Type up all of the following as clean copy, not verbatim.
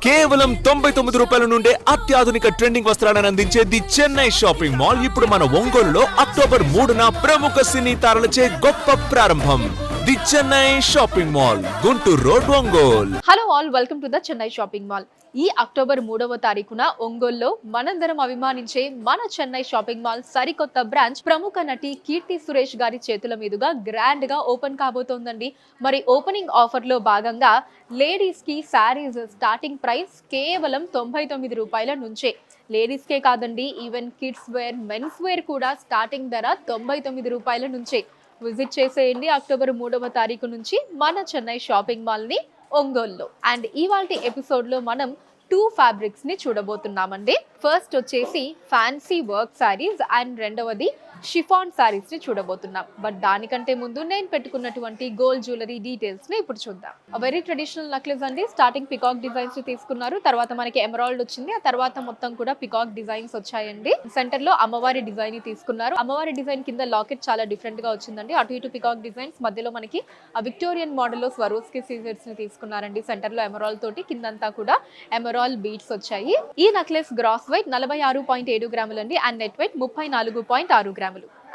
కేవలం 99 రూపాయల నుండే అత్యాధునిక ట్రెండింగ్ వస్త్రాలను అందించే ది చెన్నై షాపింగ్ మాల్ ఇప్పుడు మన ఒంగోలులో అక్టోబర్ 3న ప్రముఖ సినీ తారలచే గొప్ప ప్రారంభం. The Chennai shopping mall, Guntur road, Ongole. Hello all, welcome to the Chennai shopping mall. ఈ అక్టోబర్ 3వ తారీఖున ఒంగోలులో మనందరం అభిమానించే మన చెన్నై షాపింగ్ మాల్ సరికొత్త బ్రాంచ్ ప్రముఖ నటి కీర్తి సురేష్ గారి చేతుల మీదుగా గ్రాండ్ గా ఓపెన్ కాబోతోందండి. మరి ఓపెనింగ్ ఆఫర్ లో భాగంగా లేడీస్ కి శారీస్ స్టార్టింగ్ ప్రైస్ కేవలం 99 రూపాయల నుంచే. లేడీస్ కే కాదండి, even kids wear, men's wear కూడా స్టార్టింగ్ ధర 99 రూపాయల నుంచే. విజిట్ చేసేయండి అక్టోబర్ 3వ తారీఖు నుంచి మన చెన్నై షాపింగ్ మాల్ ని ఒంగోలులో. అండ్ ఇవాల్టి ఎపిసోడ్ లో మనం 2 ఫ్యాబ్రిక్స్ ని చూడబోతున్నామండి. ఫస్ట్ వచ్చేసి ఫ్యాన్సీ వర్క్ సారీస్ అండ్ రెండవది షిఫాన్ సారీస్ ని చూడబోతున్నాం. బట్ దానికంటే ముందు నేను పెట్టుకున్నటువంటి గోల్డ్ జ్యువెలరీ డీటెయిల్స్ ని ఇప్పుడు చూద్దాం. వెరీ ట్రెడిషనల్ నెక్లెస్ అండి. స్టార్టింగ్ పికాక్ డిజైన్స్ తీసుకున్నారు, తర్వాత మనకి ఎమరాల్డ్ వచ్చింది, ఆ తర్వాత మొత్తం కూడా పికాక్ డిజైన్స్ వచ్చాయండి. సెంటర్ లో అమ్మవారి డిజైన్ ని తీసుకున్నారు. అమ్మవారి డిజైన్ కింద లాకెట్ చాలా డిఫరెంట్ గా వచ్చిందండి. అటు ఇటు పికాక్ డిజైన్స్, మధ్యలో మనకి విక్టోరియన్ మోడల్ లో స్వరోస్కి సీజర్స్ ని తీసుకున్నారండి. సెంటర్ లో ఎమరాల్డ్ తోటి, కిందంతా కూడా ఎమరాల్డ్ బీడ్స్ వచ్చాయి. ఈ నెక్లెస్ గ్రాస్ వెయిట్ 46.7 గ్రాములు అండి అండ్ నెట్ వెయిట్ 34.6 గ్రాములు.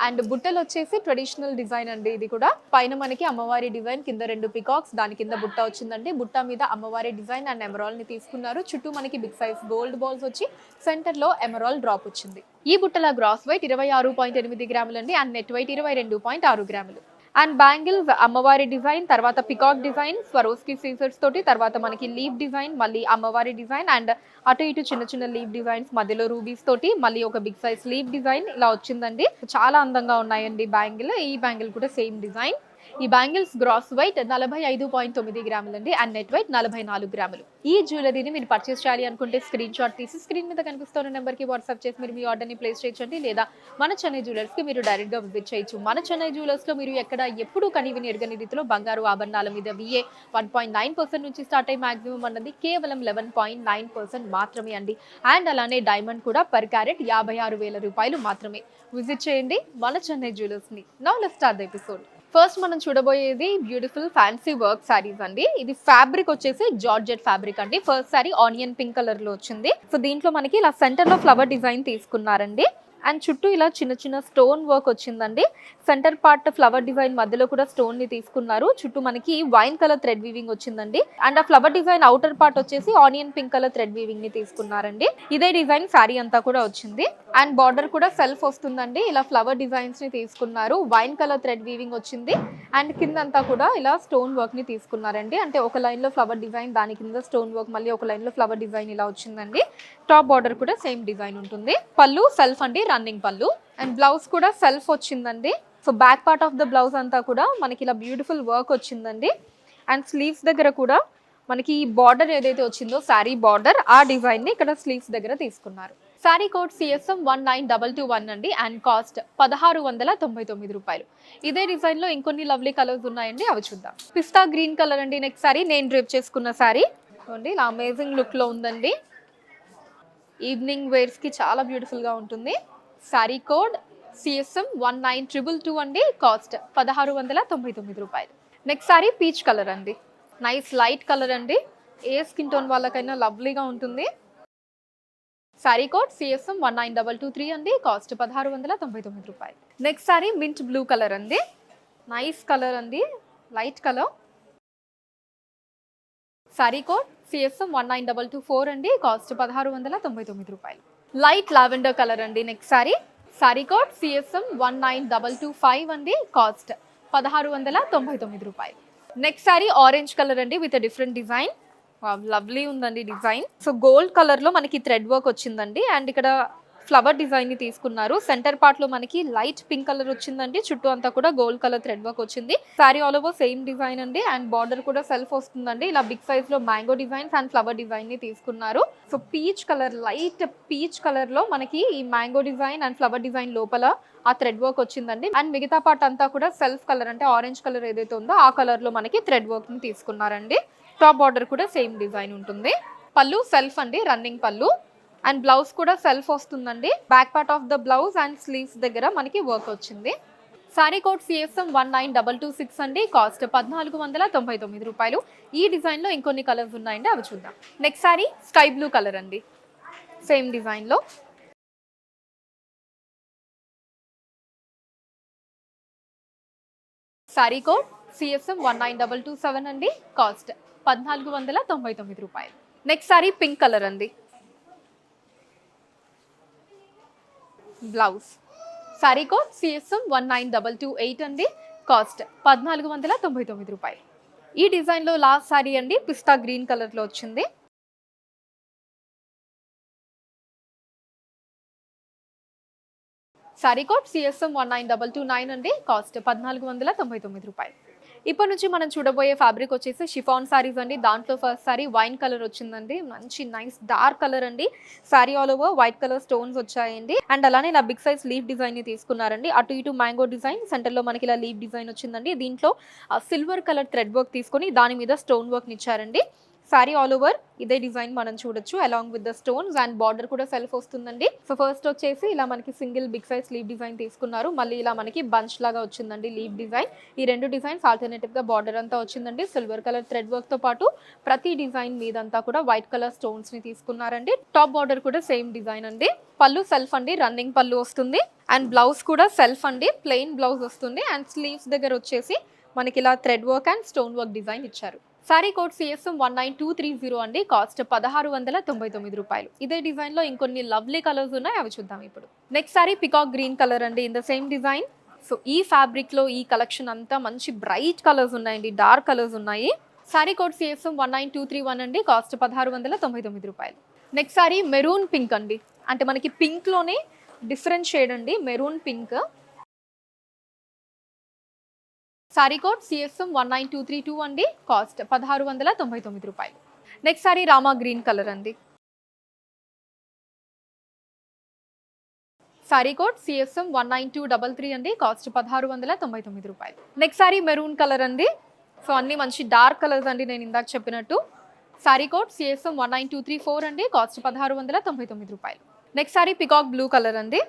అండ్ బుట్టలు వచ్చేసి ట్రెడిషనల్ డిజైన్ అండి. ఇది కూడా పైన మనకి అమ్మవారి డిజైన్, కింద 2 పికాక్స్, దాని కింద బుట్ట వచ్చిందండి. బుట్ట మీద అమ్మవారి డిజైన్ అండ్ ఎమరాల్డ్ ని తీసుకున్నారు. చుట్టూ మనకి బిగ్ సైజ్ గోల్డ్ బాల్స్ వచ్చి సెంటర్ లో ఎమరాల్డ్ డ్రాప్ వచ్చింది. ఈ బుట్టల గ్రాస్ వెయిట్ 26.8 గ్రాములు అండి అండ్ నెట్ వెయిట్ 22.6 గ్రాములు. అండ్ బ్యాంగిల్స్ అమ్మవారి డిజైన్, తర్వాత పికాక్ డిజైన్, స్వరోస్కి సీజర్స్ తోటి, తర్వాత మనకి లీవ్ డిజైన్, మళ్ళీ అమ్మవారి డిజైన్ అండ్ అటు ఇటు చిన్న చిన్న లీవ్ డిజైన్స్, మధ్యలో రూబీస్ తోటి మళ్ళీ ఒక బిగ్ సైజ్ లీవ్ డిజైన్ ఇలా వచ్చిందండి. చాలా అందంగా ఉన్నాయండి బ్యాంగిల్. ఈ బ్యాంగిల్ కూడా సేమ్ డిజైన్. ఈ బ్యాంగిల్స్ గ్రాస్ వెయిట్ 45.9 గ్రాములు అండి అండ్ నెట్ వెయిట్ 44 గ్రాములు. ఈ జ్యువెలరీని మీరు పర్చేస్ చేయాలి అనుకుంటే స్క్రీన్ షాట్ తీసి స్క్రీన్ మీద కనిపిస్తున్న నెంబర్ కి వాట్సాప్ చేసి మీరు మీ ఆర్డర్ ని ప్లేస్ చేయొచ్చండి. లేదా మన చెన్నై జ్యువెలర్స్ కి మీరు డైరెక్ట్ గా విజిట్ చేయొచ్చు. మన చెన్నై జ్యువెలర్స్ లో మీరు ఎక్కడ ఎప్పుడు కనివిని ఎరగని రీతిలో బంగారు ఆభరణాల మీద VA 1.9% నుంచి స్టార్ట్ అయ్యి మాక్సిమం అన్నది కేవలం 11.9% మాత్రమే అండి. అండ్ అలానే డైమండ్ కూడా పర్ క్యారెట్ 56,000 రూపాయలు మాత్రమే. విజిట్ చేయండి మన చెన్నై జ్యువెలర్స్ ని. Now let's start the episode. First మనం చూడబోయేది బ్యూటిఫుల్ ఫ్యాన్సీ వర్క్ సారీస్ అండి. ఇది ఫ్యాబ్రిక్ వచ్చేసి జార్జెట్ ఫ్యాబ్రిక్ అండి. First sorry onion pink colour లో వచ్చింది. సో దీంట్లో మనకి ఇలా సెంటర్ లో ఫ్లవర్ డిజైన్ తీసుకున్నారండి అండ్ చుట్టూ ఇలా చిన్న చిన్న స్టోన్ వర్క్ వచ్చిందండి. సెంటర్ పార్ట్ ఫ్లవర్ డిజైన్ మధ్యలో కూడా స్టోన్ ని తీసుకున్నారు. చుట్టూ మనకి వైన్ కలర్ థ్రెడ్ వీవింగ్ వచ్చిందండి అండ్ ఆ ఫ్లవర్ డిజైన్ అవుటర్ పార్ట్ వచ్చేసి onion pink colour thread weaving ని తీసుకున్నారండి. ఇదే డిజైన్ సారీ అంతా కూడా వచ్చింది అండ్ బార్డర్ కూడా సెల్ఫ్ వస్తుందండి. ఇలా ఫ్లవర్ డిజైన్స్ ని తీసుకున్నారు. వైన్ కలర్ థ్రెడ్ వీవింగ్ వచ్చింది అండ్ కిందంతా కూడా ఇలా స్టోన్ వర్క్ ని తీసుకున్నారండి. అంటే ఒక లైన్ లో ఫ్లవర్ డిజైన్, దాని కింద స్టోన్ వర్క్, మళ్ళీ ఒక లైన్ లో ఫ్లవర్ డిజైన్ ఇలా వచ్చిందండి. టాప్ బార్డర్ కూడా సేమ్ డిజైన్ ఉంటుంది. పళ్ళు సెల్ఫ్ అండి, రన్నింగ్ పళ్ళు. అండ్ బ్లౌజ్ కూడా సెల్ఫ్ వచ్చిందండి. So back part of the blouse అంతా కూడా మనకి ఇలా బ్యూటిఫుల్ వర్క్ వచ్చిందండి. అండ్ స్లీవ్స్ దగ్గర కూడా మనకి ఈ బార్డర్ ఏదైతే వచ్చిందో శారీ బార్డర్, ఆ డిజైన్ ని ఇక్కడ స్లీవ్స్ దగ్గర తీసుకున్నారు. శారీ కోడ్ CSM 19221 అండి అండ్ కాస్ట్ 1699 రూపాయలు. ఇదే డిజైన్ లో ఇంకొన్ని లవ్లీ కలర్స్ ఉన్నాయండి, అవి చూద్దాం. పిస్తా గ్రీన్ కలర్ అండి నెక్స్ట్ శారీ. నేను డ్రేప్ చేసుకున్న శారీ చూడండి, ఇలా అమేజింగ్ లుక్ లో ఉందండి. ఈవినింగ్ వేర్స్ కి చాలా బ్యూటిఫుల్ గా ఉంటుంది. శారీ కోడ్ CSM 19222 అండి, కాస్ట్ 1699 రూపాయలు. నెక్స్ట్ శారీ పీచ్ కలర్ అండి, నైస్ లైట్ కలర్ అండి. ఏ స్కిన్ టోన్ వాళ్ళకైనా లవ్లీగా ఉంటుంది. శారీ కోడ్ CSM 19223 అండి, కాస్ట్ 1699 రూపాయలు. Next sari mint blue colour అండి, నైస్ కలర్ అండి, light colour. Sari code CSM 19224 అండి, కాస్ట్ 1699 రూపాయలు. లైట్ లావెండర్ కలర్ అండి next sari. Sari code CSM 19225 అండి, కాస్ట్ 1699 రూపాయలు. నెక్స్ట్ శారీ ఆరెంజ్ కలర్ అండి విత్ డిఫరెంట్ డిజైన్. లవ్లీ ఉందండి డిజైన్. సో గోల్డ్ కలర్ లో మనకి థ్రెడ్ వర్క్ వచ్చిందండి అండ్ ఇక్కడ ఫ్లవర్ డిజైన్ ని తీసుకున్నారు. సెంటర్ పార్ట్ లో మనకి లైట్ పింక్ కలర్ వచ్చిందండి. చుట్టూ అంతా కూడా గోల్డ్ కలర్ థ్రెడ్ వర్క్ వచ్చింది. Sorry all over same design అండి అండ్ బార్డర్ కూడా సెల్ఫ్ వస్తుందండి. ఇలా బిగ్ సైజ్ లో mango designs and flower design ని తీసుకున్నారు. So peach colour, light peach colour లో మనకి ఈ mango design and flower design లోపల ఆ థ్రెడ్ వర్క్ వచ్చిందండి అండ్ మిగతా పార్ట్ అంతా కూడా సెల్ఫ్ కలర్, అంటే ఆరెంజ్ కలర్ ఏదైతే ఉందో ఆ కలర్ లో మనకి థ్రెడ్ వర్క్ ని తీసుకున్నారండి. టాప్ బార్డర్ కూడా సేమ్ డిజైన్ ఉంటుంది. పళ్ళు సెల్ఫ్ అండి, రన్నింగ్ పళ్ళు. అండ్ బ్లౌజ్ కూడా సెల్ఫ్ వస్తుందండి. Back part of the blouse and sleeves దగ్గర మనకి వర్క్ వచ్చింది. సారీ కోడ్ సిఎస్ఎం 19226 అండి, కాస్ట్ 1499 రూపాయలు. ఈ డిజైన్లో ఇంకొన్ని కలర్స్ ఉన్నాయండి, అవి చూద్దాం. Next sorry sky blue colour అండి, సేమ్ డిజైన్లో. సారీ కోడ్ సిఎస్ఎం 19227 అండి, కాస్ట్ 1499 రూపాయలు. నెక్స్ట్ సారీ పింక్ కలర్ అండి, బ్లౌజ్. సారీ కోడ్ సిఎస్ఎం 19228 అండి, కాస్ట్ 1499 రూపాయలు. ఈ డిజైన్లో లాస్ట్ సారీ అండి, పిస్తా గ్రీన్ కలర్లో వచ్చింది. సారీ కోడ్ సిఎస్ఎం 19229 అండి, కాస్ట్ 1499 రూపాయలు. ఇప్పటి నుంచి మనం చూడబోయే ఫ్యాబ్రిక్ వచ్చేసి షిఫాన్ సారీస్ అండి. దాంట్లో ఫస్ట్ సారీ వైన్ కలర్ వచ్చిందండి, మంచి నైస్ డార్క్ కలర్ అండి. Sorry all over white colour stones వచ్చాయండి. అండ్ అలానే ఇలా బిగ్ సైజ్ లీఫ్ డిజైన్ ని తీసుకున్నారండి. అటు ఇటు మ్యాంగో డిజైన్, సెంటర్ లో మనకి ఇలా లీఫ్ డిజైన్ వచ్చిందండి. దీంట్లో సిల్వర్ కలర్ థ్రెడ్ వర్క్ తీసుకొని దాని మీద స్టోన్ వర్క్ ఇచ్చారండి. సారీ ఆల్ ఓవర్ ఇదే డిజైన్ మనం చూడొచ్చు, along with the stones. And border కూడా సెల్ఫ్ వస్తుందండి. సో ఫస్ట్ వచ్చేసి ఇలా మనకి single big size leaf design తీసుకున్నారు. మళ్ళీ ఇలా మనకి బంచ్ లాగా వచ్చిందండి లీవ్ డిజైన్. ఈ రెండు డిజైన్స్ ఆల్టర్నేటివ్ గా బార్డర్ అంతా వచ్చిందండి. సిల్వర్ కలర్ థ్రెడ్ వర్క్ తో పాటు ప్రతి డిజైన్ మీదంతా కూడా వైట్ కలర్ స్టోన్స్ ని తీసుకున్నారండి. టాప్ బార్డర్ కూడా సేమ్ డిజైన్ అండి. పళ్ళు సెల్ఫ్ అండి, రన్నింగ్ పళ్ళు వస్తుంది. అండ్ బ్లౌజ్ కూడా సెల్ఫ్ అండి, ప్లెయిన్ బ్లౌజ్ వస్తుంది. అండ్ స్లీవ్స్ దగ్గర వచ్చేసి మనకి ఇలా thread work and stone work design ఇచ్చారు. సారీ కోడ్ సిఎస్ఎం 19230 అండి, కాస్ట్ 1699 రూపాయలు. ఇదే డిజైన్ లో ఇంకొన్ని లవ్లీ కలర్స్ ఉన్నాయి, అవి చూద్దాం ఇప్పుడు. Next sari peacock green colour అండి, in the same design. So ఈ ఫ్యాబ్రిక్ లో ఈ కలెక్షన్ అంతా మంచి బ్రైట్ కలర్స్ ఉన్నాయండి, డార్క్ కలర్స్ ఉన్నాయి. సారీ కోడ్ సిఎస్ఎం 19231 అండి, కాస్ట్ 1699 రూపాయలు. నెక్స్ట్ సారీ మెరూన్ పింక్ అండి, అంటే మనకి పింక్ లోనే డిఫరెంట్ షేడ్ అండి, maroon pink. Sorry code CSM 19232 అండి, కాస్ట్ 1699 రూపాయలు. Next sorry Rama green colour అండి. సారీ కోడ్ సిఎస్ఎం 19233 అండి, కాస్ట్ 1699 రూపాయలు. నెక్స్ట్ సారీ మెరూన్ కలర్ అండి. సో అన్ని మంచి డార్క్ కలర్స్ అండి, నేను ఇందాక చెప్పినట్టు. సారీ కోడ్ సిఎస్ఎం 19234 అండి, కాస్ట్ 1699 రూపాయలు. Next sari peacock blue colour అండి.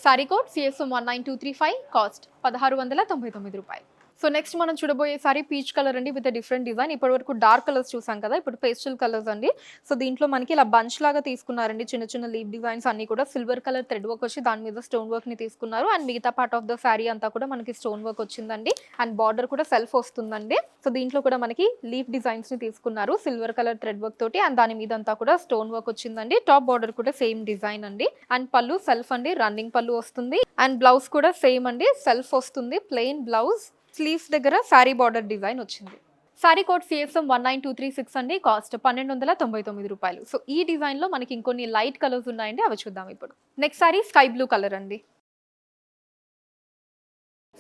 సారీ కోడ్ సిఎస్ఎం 19235, కాస్ట్ 1699 రూపాయలు. సో నెక్స్ట్ మనం చూడబోయే సారీ పీచ్ కలర్ అండి, విత్ డిఫరెంట్ డిజైన్. ఇప్పటి వరకు డార్క్ కలర్స్ చూసాం కదా, ఇప్పుడు పేస్టల్ కలర్స్ అండి. సో దీంట్లో మనకి ఇలా బంచ్ లాగా తీసుకున్నారండి, చిన్న చిన్న లీవ్ డిజైన్స్ అన్ని కూడా సిల్వర్ కలర్ థ్రెడ్ వర్క్ వచ్చి దాని మీద స్టోన్ వర్క్ ని తీసుకున్నారు. అండ్ మిగతా పార్ట్ ఆఫ్ ద సారీ అంతా కూడా మనకి స్టోన్ వర్క్ వచ్చిందండి. అండ్ బార్డర్ కూడా సెల్ఫ్ వస్తుందండి. సో దీంట్లో కూడా మనకి లీఫ్ డిజైన్స్ ని తీసుకున్నారు సిల్వర్ కలర్ థ్రెడ్ వర్క్ తోటి. అండ్ దాని మీద అంతా కూడా స్టోన్ వర్క్ వచ్చిందండి. టాప్ బార్డర్ కూడా సేమ్ డిజైన్ అండి. అండ్ పళ్ళు సెల్ఫ్ అండి, రన్నింగ్ పళ్ళు వస్తుంది. అండ్ బ్లౌజ్ కూడా సేమ్ అండి, సెల్ఫ్ వస్తుంది, ప్లెయిన్ బ్లౌజ్. స్లీవ్స్ దగ్గర సారీ బార్డర్ డిజైన్ వచ్చింది. సారీ కోడ్ సిఎస్ఎం 19236 అండి, కాస్ట్ 1299 రూపాయలు. సో ఈ డిజైన్ లో మనకి ఇంకొన్ని లైట్ కలర్స్ ఉన్నాయండి, అవి చూద్దాం ఇప్పుడు. Next sorry sky blue colour అండి.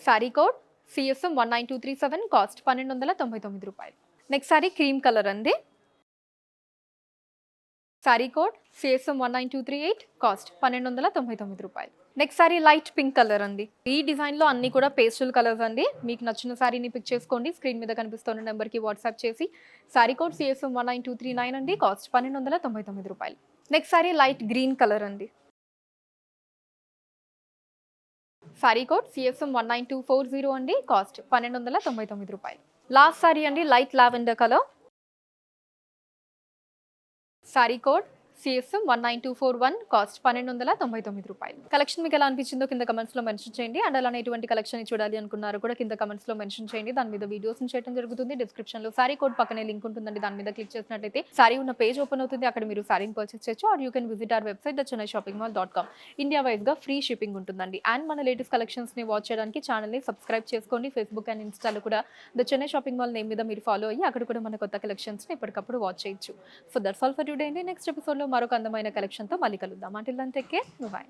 సారీ కోడ్ సిఎస్ఎం 19237, కాస్ట్ 1299 రూపాయలు. నెక్స్ట్ సారీ క్రీమ్ కలర్ అండి. సారీ కోడ్ సిఎస్ఎం 19238, కాస్ట్ 1299 రూపాయలు. Next sorry light pink colour అండి. ఈ డిజైన్ లో అన్ని కూడా పేస్టల్ కలర్స్ అండి. మీకు నచ్చిన సారీని పిక్ చేసుకోండి, స్క్రీన్ మీద కనిపిస్తున్న నెంబర్ కి వాట్సాప్ చేసి. సారీ కోడ్ సిఎస్ఎం 19239 అండి, కాస్ట్ 1299 రూపాయలు. Next sorry light green colour అండి. సారీ కోడ్ సిఎస్ఎం 19240 అండి, కాస్ట్ 1299 రూపాయలు. లాస్ట్ సారీ అండి light lavender colour. Sorry code CSM 19241, cost 1299 రూపాయలు. కలెక్షన్ మీకు ఎలా అనిపించిందో కింద కమెంట్స్ లో మెన్షన్ చేయండి. అండ్ అలానే ఎటువంటి కలెక్షన్ చూడాలి అనుకున్నారో కూడా కింద కమెంట్స్ లో మెన్షన్ చేయండి. దాని మీద వీడియోస్ చేయడం జరుగుతుంది. డిస్క్రిప్షన్ లో సారీ కోడ్ పక్కనే లింక్ ఉంటుందండి, దాని మీద క్లిక్ చేసినట్లయితే సారీ ఉన్న పేజ్ ఓపెన్ అవుతుంది. అక్కడ మీరు సారీని పర్చేస్ చేయొచ్చు. Or you can visit our website thechennai-shoppingmall.com. India wise గా ఫ్రీ షిప్పింగ్ ఉంటుందండి. అండ్ మన లేటెస్ట్ కలెక్షన్స్ ని వాచ్ చేయడానికి ఛానల్ ని సబ్స్క్రైబ్ చేసుకోండి. ఫేస్బుక్ అండ్ ఇన్స్టాలో కూడా the Chennai shopping mall name మీద మీరు ఫాలో అయ్యి అక్కడ కూడా మన కొత్త కలెక్షన్స్ ని ఎప్పటికప్పుడు వాచ్ చేయొచ్చు. So that's all for today అండి. నెక్స్ట్ ఎపిసోడ్ లో మరొక అందమైన కలెక్షన్ తో మళ్ళీ కలుద్దాం. Until then take care, by.